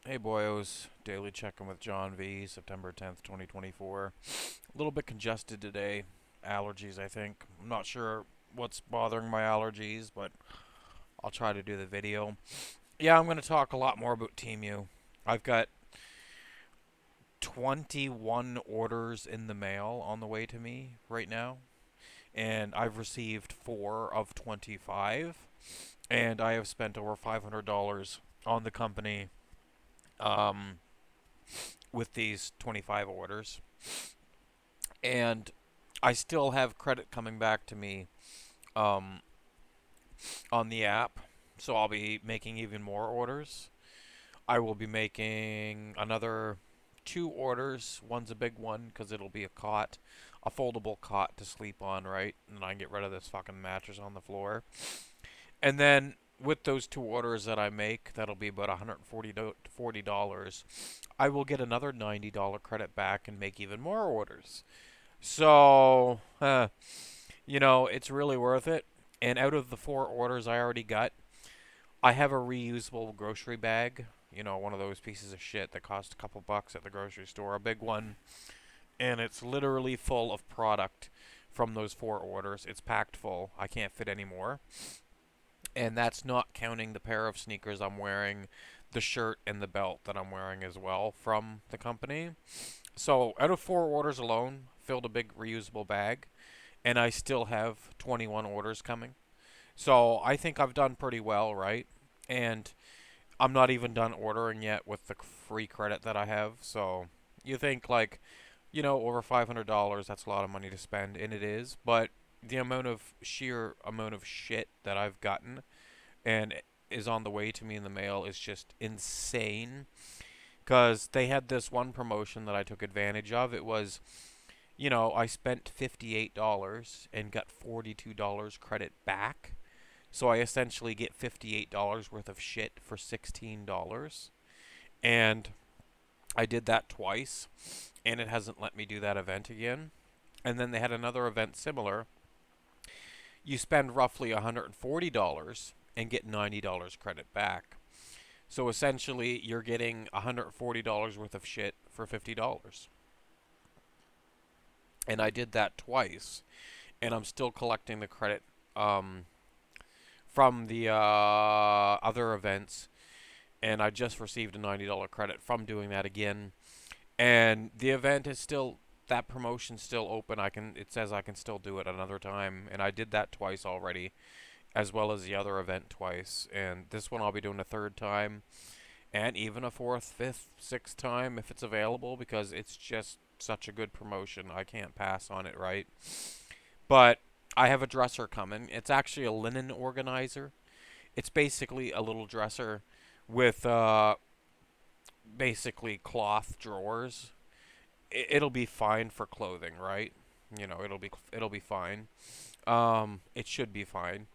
Hey boyos, daily check-in with John V, September 10th, 2024. A little bit congested today. Allergies, I think. I'm not sure what's bothering my allergies, but I'll try to do the video. Yeah, I'm going to talk a lot more about Temu. I've got 21 orders in the mail on the way to me right now, and I've received 4 of 25, and I have spent over $500 on the company um, with these 25 orders. And I still have credit coming back to me um, on the app, so I'll be making even more orders. I will be making another 2 orders. One's a big one because it'll be a cot, a foldable cot to sleep on, right? And I can get rid of this fucking mattress on the floor. And then with those 2 orders that I make, that'll be about $140. I will get another $90 credit back and make even more orders. So, it's really worth it. And out of the 4 orders I already got, I have a reusable grocery bag. One of those pieces of shit that cost a couple bucks at the grocery store, a big one. And it's literally full of product from those 4 orders. It's packed full. I can't fit any more. And that's not counting the pair of sneakers I'm wearing, the shirt, and the belt that I'm wearing as well from the company. So out of 4 orders alone, filled a big reusable bag, and I still have 21 orders coming. So I think I've done pretty well, right? And I'm not even done ordering yet with the free credit that I have. So you think like, over $500, that's a lot of money to spend, and it is. But the sheer amount of shit that I've gotten and is on the way to me in the mail is just insane. Because they had this one promotion that I took advantage of. It was I spent $58 and got $42 credit back. So I essentially get $58 worth of shit for $16. And I did that twice, and it hasn't let me do that event again. And then they had another event similar. You spend roughly $140 and get $90 credit back. So essentially, you're getting $140 worth of shit for $50. And I did that twice, and I'm still collecting the credit um, from the other events, and I just received a $90 credit from doing that again. And the event is still that promotion's still open. It says I can still do it another time, and I did that twice already, as well as the other event twice. And this one I'll be doing a third time, and even a fourth, fifth, sixth time if it's available, because it's just such a good promotion. I can't pass on it, right? But I have a dresser coming. It's actually a linen organizer. It's basically a little dresser with basically cloth drawers. It'll be fine for clothing, right? It'll be fine. It should be fine.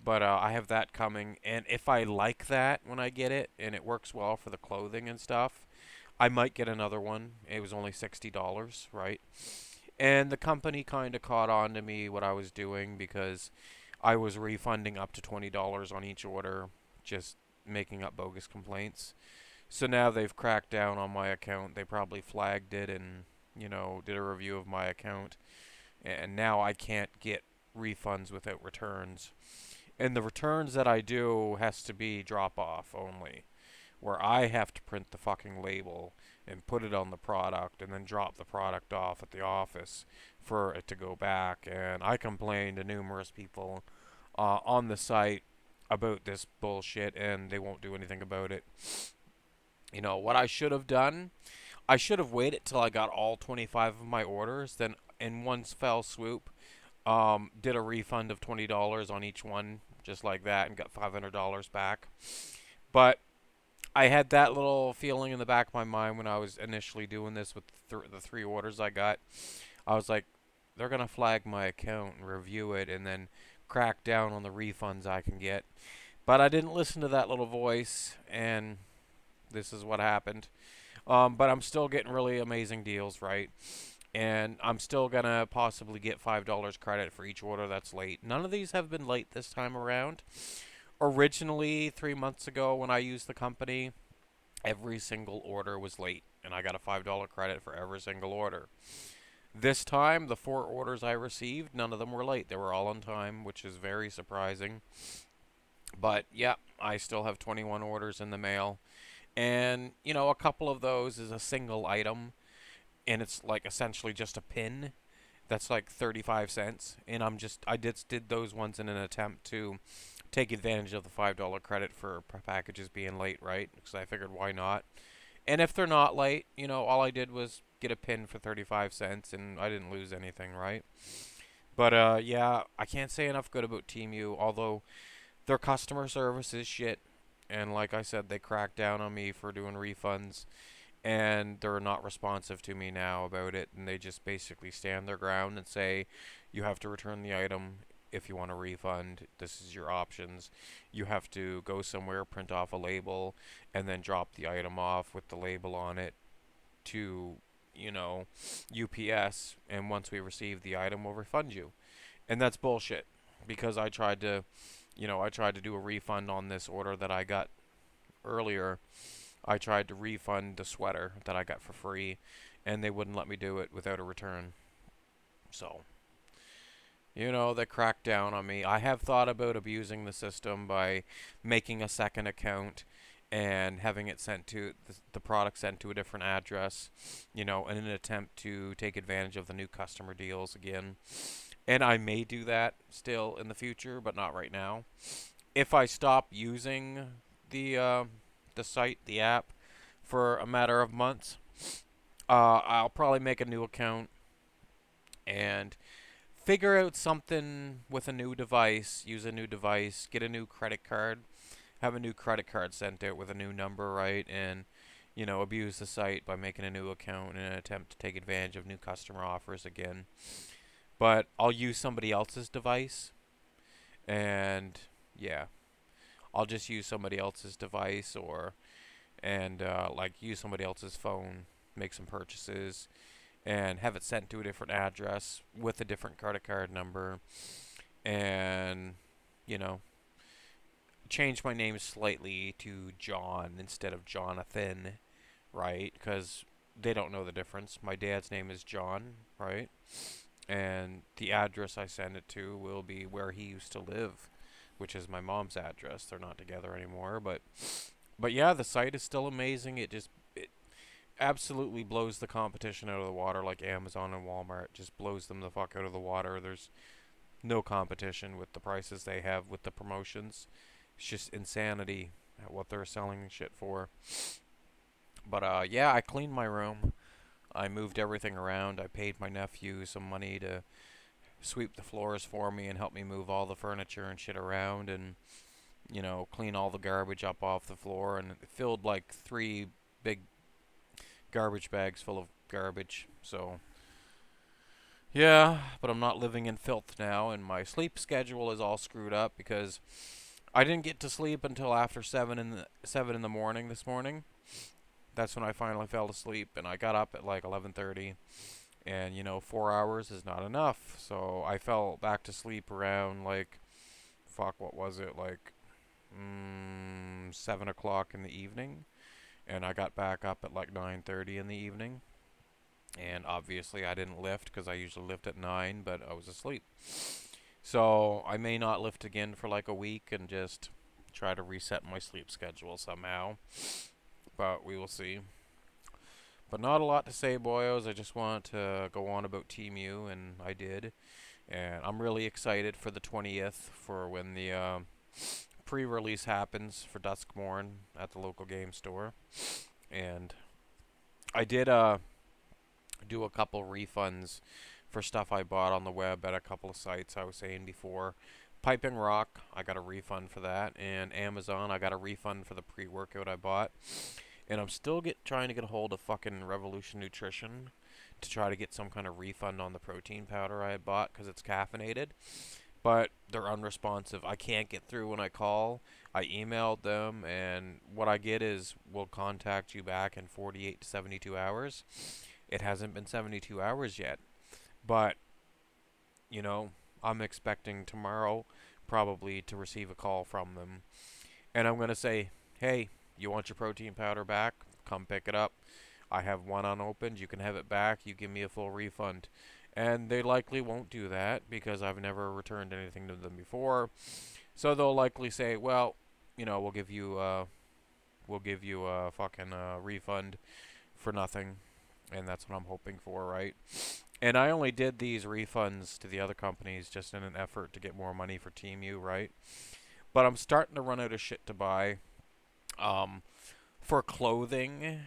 But I have that coming, and if I like that when I get it, and it works well for the clothing and stuff, I might get another one. It was only $60, right? And the company kind of caught on to me what I was doing because I was refunding up to $20 on each order, just making up bogus complaints. So now they've cracked down on my account. They probably flagged it and, did a review of my account. And now I can't get refunds without returns. And the returns that I do has to be drop off only, where I have to print the fucking label and put it on the product and then drop the product off at the office for it to go back. And I complained to numerous people on the site about this bullshit, and they won't do anything about it. What I should have done, I should have waited till I got all 25 of my orders, then in one fell swoop, did a refund of $20 on each one, just like that, and got $500 back. But I had that little feeling in the back of my mind when I was initially doing this with the 3 orders I got. I was like, they're gonna flag my account and review it, and then crack down on the refunds I can get. But I didn't listen to that little voice, and this is what happened. But I'm still getting really amazing deals, right? And I'm still gonna possibly get $5 credit for each order that's late. None of these have been late this time around. Originally, 3 months ago, when I used the company, Every single order was late, and I got a $5 credit for every single order. This time, the 4 orders I received, none of them were late. They were all on time, which is very surprising. But yeah, I still have 21 orders in the mail. And, a couple of those is a single item, and it's like essentially just a pin. That's like 35 cents. And I did those ones in an attempt to take advantage of the $5 credit for packages being late, right? Because I figured why not? And if they're not late, all I did was get a pin for 35 cents and I didn't lose anything, right? But yeah, I can't say enough good about Temu, although their customer service is shit. And like I said, they cracked down on me for doing refunds and they're not responsive to me now about it, and they just basically stand their ground and say you have to return the item. If you want a refund, this is your options. You have to go somewhere, print off a label, and then drop the item off with the label on it to, you know, UPS, and once we receive the item, we'll refund you. And that's bullshit because I tried to do a refund on this order that I got earlier. I tried to refund the sweater that I got for free, and they wouldn't let me do it without a return. So, they cracked down on me. I have thought about abusing the system by making a second account and having it sent to the product sent to a different address, in an attempt to take advantage of the new customer deals again. And I may do that still in the future, but not right now. If I stop using the site, the app, for a matter of months, I'll probably make a new account and figure out something with a new device, use a new device, get a new credit card, have a new credit card sent out with a new number, right? And, abuse the site by making a new account in an attempt to take advantage of new customer offers again. But I'll use somebody else's device, and yeah, I'll just use somebody else's device and like use somebody else's phone, make some purchases, and have it sent to a different address with a different credit card number, and you know change my name slightly to John instead of Jonathan, right? Because they don't know the difference. My dad's name is John, right? And the address I send it to will be where he used to live, which is my mom's address. They're not together anymore, but yeah, the site is still amazing. It absolutely blows the competition out of the water, like Amazon and Walmart. Just blows them the fuck out of the water. There's no competition with the prices they have with the promotions. It's just insanity at what they're selling shit for. But yeah, I cleaned my room. I moved everything around. I paid my nephew some money to sweep the floors for me and help me move all the furniture and shit around and clean all the garbage up off the floor, and it filled like 3 big garbage bags full of garbage. So, yeah, but I'm not living in filth now, and my sleep schedule is all screwed up because I didn't get to sleep until after 7 in the morning this morning. That's when I finally fell asleep, and I got up at like 11:30. And 4 hours is not enough, so I fell back to sleep around like fuck, what was it, like 7 o'clock in the evening, and I got back up at like 9:30 in the evening. And obviously, I didn't lift because I usually lift at 9, but I was asleep. So I may not lift again for like a week and just try to reset my sleep schedule somehow. But we will see. But not a lot to say, boyos. I just wanted to go on about Temu, and I did. And I'm really excited for the 20th for when the pre-release happens for Duskmorn at the local game store. And I did do a couple refunds for stuff I bought on the web at a couple of sites I was saying before. Piping Rock, I got a refund for that, and Amazon, I got a refund for the pre-workout I bought. And I'm still trying to get a hold of fucking Revolution Nutrition to try to get some kind of refund on the protein powder I had bought because it's caffeinated. But they're unresponsive. I can't get through when I call. I emailed them, and what I get is we'll contact you back in 48 to 72 hours. It hasn't been 72 hours yet, but you know, I'm expecting tomorrow probably to receive a call from them, and I'm gonna say, hey, You want your protein powder back? Come pick it up. I have one unopened. You can have it back. You give me a full refund. And they likely won't do that because I've never returned anything to them before. So they'll likely say, well, we'll give you a fucking refund for nothing, and that's what I'm hoping for, right? And I only did these refunds to the other companies just in an effort to get more money for Team right? But I'm starting to run out of shit to buy. Um, for clothing,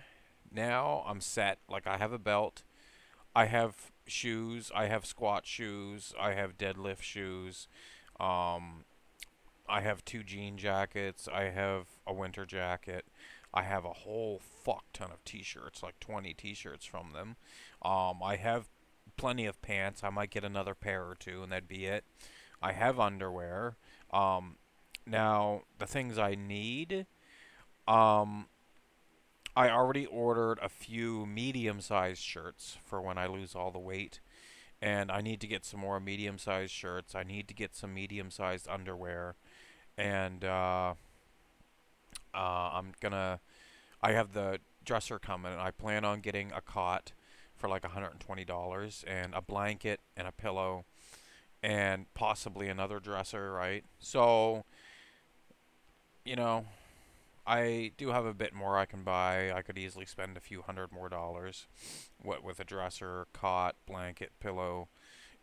now I'm set. Like I have a belt, I have shoes, I have squat shoes, I have deadlift shoes. Um, I have two jean jackets. I have a winter jacket. I have a whole fuck ton of t-shirts, like 20 t-shirts from them. I have plenty of pants. I might get another pair or two, and that'd be it. I have underwear. Um, now, the things I need, um, I already ordered a few medium-sized shirts for when I lose all the weight, and I need to get some more medium-sized shirts. I need to get some medium-sized underwear, and I'm gonna. I have the dresser coming, and I plan on getting a cot for like $120 and a blanket and a pillow and possibly another dresser, right? So, you know, I do have a bit more I can buy. I could easily spend a few hundred more dollars what with a dresser, cot, blanket, pillow,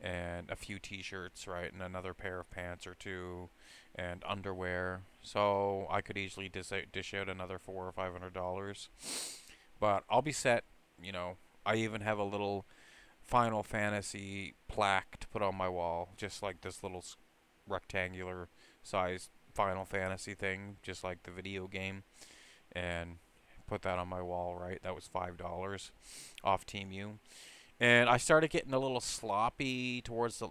and a few t-shirts, right, and another pair of pants or two, and underwear. So I could easily dish out another $400 or $500. But I'll be set. You know, I even have a little Final Fantasy plaque to put on my wall, just like this little rectangular sized Final Fantasy thing, just like the video game, and put that on my wall. Right, that was $5 off Team. And I started getting a little sloppy towards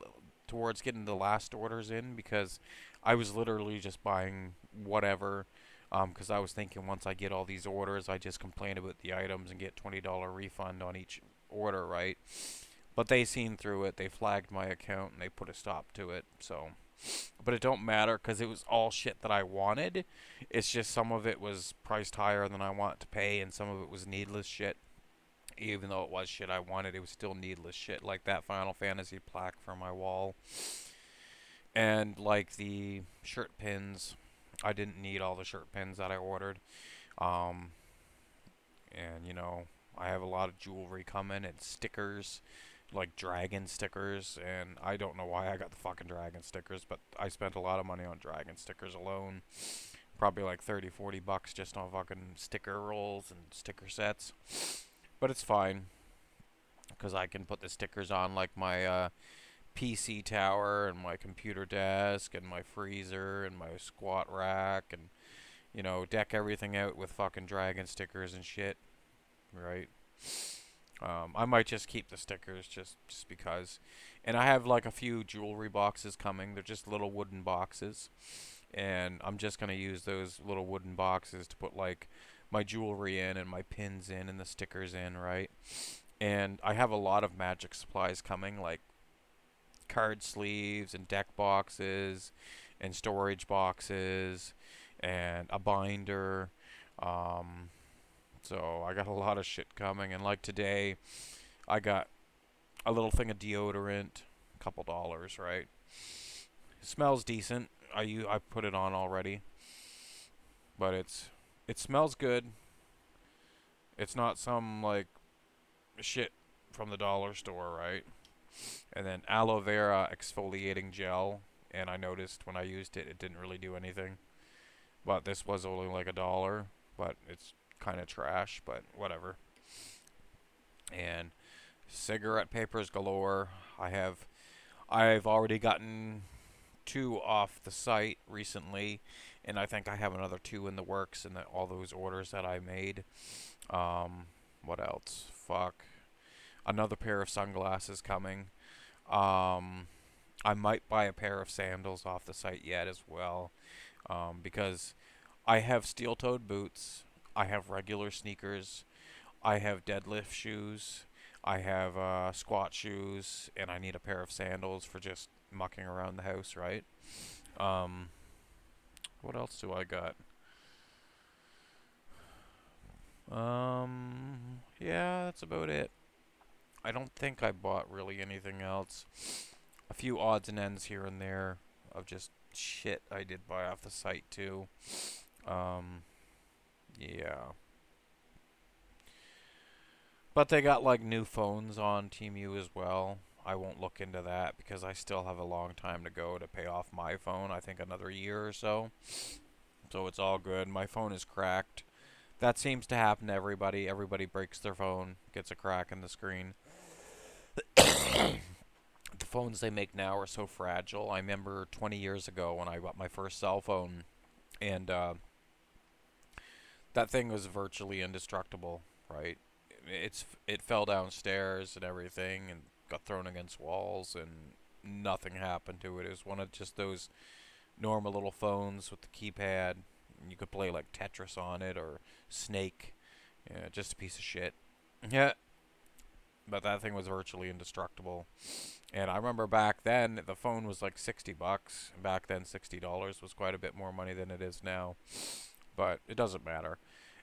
getting the last orders in because I was literally just buying whatever. Because I was thinking once I get all these orders, I just complain about the items and get $20 refund on each order, right? But they seen through it. They flagged my account and they put a stop to it. So, but it don't matter because it was all shit that I wanted. It's just some of it was priced higher than I want to pay, and some of it was needless shit. Even though it was shit I wanted, it was still needless shit, like that Final Fantasy plaque for my wall. And like the shirt pins, I didn't need all the shirt pins that I ordered. Um, and I have a lot of jewelry coming and stickers, like dragon stickers. And I don't know why I got the fucking dragon stickers, but I spent a lot of money on dragon stickers alone. Probably like 30, $40 just on fucking sticker rolls and sticker sets. But it's fine because I can put the stickers on like my PC tower and my computer desk and my freezer and my squat rack and deck everything out with fucking dragon stickers and shit, right? I might just keep the stickers just because. And I have like a few jewelry boxes coming. They're just little wooden boxes. And I'm just going to use those little wooden boxes to put like my jewelry in and my pins in and the stickers in, right? And I have a lot of magic supplies coming, like card sleeves and deck boxes and storage boxes and a binder. Um, so I got a lot of shit coming. And like today, I got a little thing of deodorant, a couple dollars, right? It smells decent. I put it on already, but it smells good. It's not some like shit from the dollar store, right? And then aloe vera exfoliating gel, and I noticed when I used it, it didn't really do anything. But this was only like $1, but it's kind of trash, but whatever. And cigarette papers galore. I've already gotten two off the site recently, and I think I have another two in the works in all those orders that I made. What else? Fuck. Another pair of sunglasses coming. Um, I might buy a pair of sandals off the site yet as well, because I have steel-toed boots, I have regular sneakers, I have deadlift shoes, I have squat shoes, and I need a pair of sandals for just mucking around the house, right? Um, what else do I got? Yeah, that's about it. I don't think I bought really anything else. A few odds and ends here and there of just shit I did buy off the site too. Um, yeah. But they got like new phones on TeamU as well. I won't look into that because I still have a long time to go to pay off my phone. I think another year or so. So it's all good. My phone is cracked. That seems to happen to everybody. Everybody breaks their phone, gets a crack in the screen. The phones they make now are so fragile. I remember 20 years ago when I bought my first cell phone, and that thing was virtually indestructible. Right? It fell downstairs and everything, and got thrown against walls, and nothing happened to it. It was one of just those normal little phones with the keypad. You could play like Tetris on it or Snake. Yeah, just a piece of shit. Yeah, but that thing was virtually indestructible. And I remember back then the phone was like $60. Back then $60 was quite a bit more money than it is now. But it doesn't matter.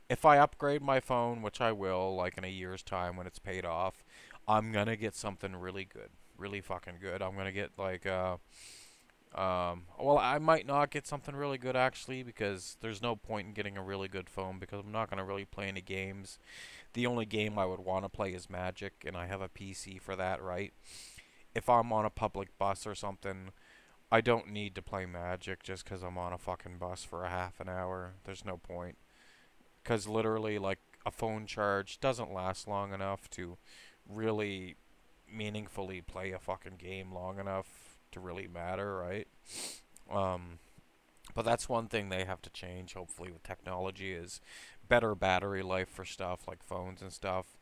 If I upgrade my phone, which I will, like in a year's time when it's paid off, I'm gonna get something really good, really fucking good. I'm gonna get like well, I might not get something really good actually because there's no point in getting a really good phone because I'm not gonna really play any games. The only game I would want to play is Magic, and I have a PC for that, right? If I'm on a public bus or something, I don't need to play Magic just because I'm on a fucking bus for a half an hour. There's no point. Because literally, like, a phone charge doesn't last long enough to really meaningfully play a fucking game long enough to really matter, right? Um, but that's one thing they have to change, hopefully, with technology is better battery life for stuff like phones and stuff.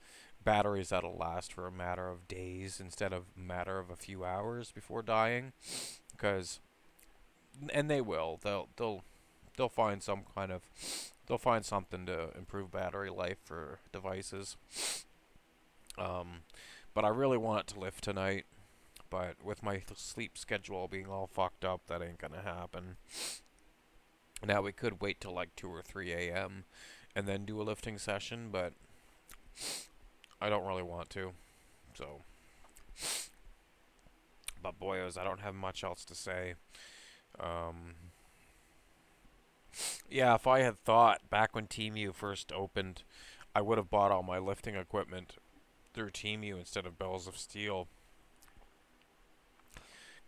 Batteries that'll last for a matter of days instead of a matter of a few hours before dying. Because, and they will. They'll find some kind of they'll find something to improve battery life for devices. Um, but I really want it to lift tonight. But with my sleep schedule being all fucked up, that ain't gonna happen. Now we could wait till like 2 or 3 a.m. and then do a lifting session, but I don't really want to. So, but boyos, I don't have much else to say. Um, yeah, if I had thought back when TeamU first opened, I would have bought all my lifting equipment through TeamU instead of Bells of Steel.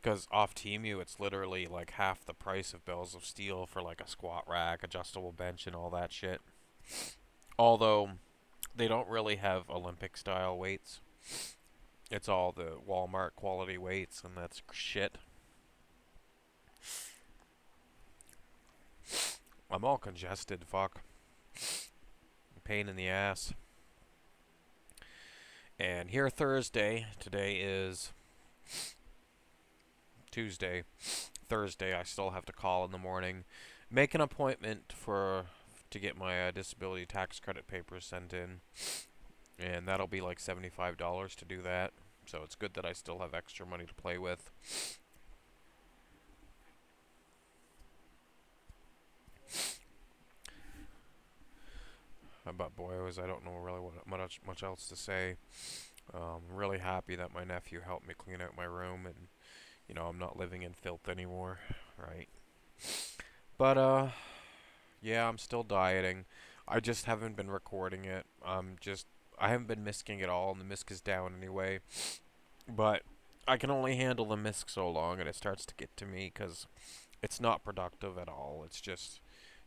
Because off TeamU, it's literally like half the price of Bells of Steel for like a squat rack, adjustable bench, and all that shit. Although they don't really have Olympic style weights. It's all the Walmart quality weights, and that's shit. I'm all congested, fuck. Pain in the ass. And here Thursday, today is Tuesday. Thursday, I still have to call in the morning, make an appointment for to get my disability tax credit papers sent in, and that'll be like $75 to do that. So it's good that I still have extra money to play with. But boys, I don't know really what much else to say. I'm really happy that my nephew helped me clean out my room, and I'm not living in filth anymore, right? But yeah, I'm still dieting. I just haven't been recording it. I haven't been misking at all, and the misk is down anyway. But I can only handle the misc so long, and it starts to get to me because it's not productive at all. It's just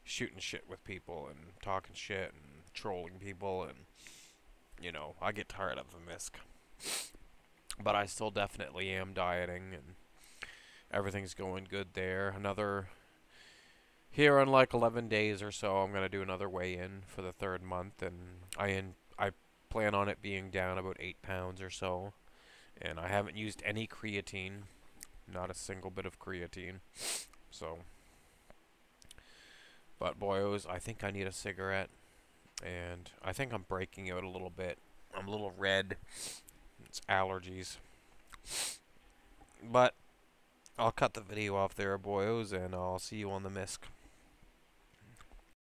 shooting shit with people and talking shit and trolling people, and I get tired of the misc. But I still definitely am dieting, and everything's going good there. Another here in like 11 days or so, I'm gonna do another weigh-in for the third month, and I plan on it being down about 8 pounds or so. And I haven't used any creatine, not a single bit of creatine. So, but boyos, I think I need a cigarette, and I think I'm breaking out a little bit. I'm a little red. It's allergies. But I'll cut the video off there, boyos, and I'll see you on the misc.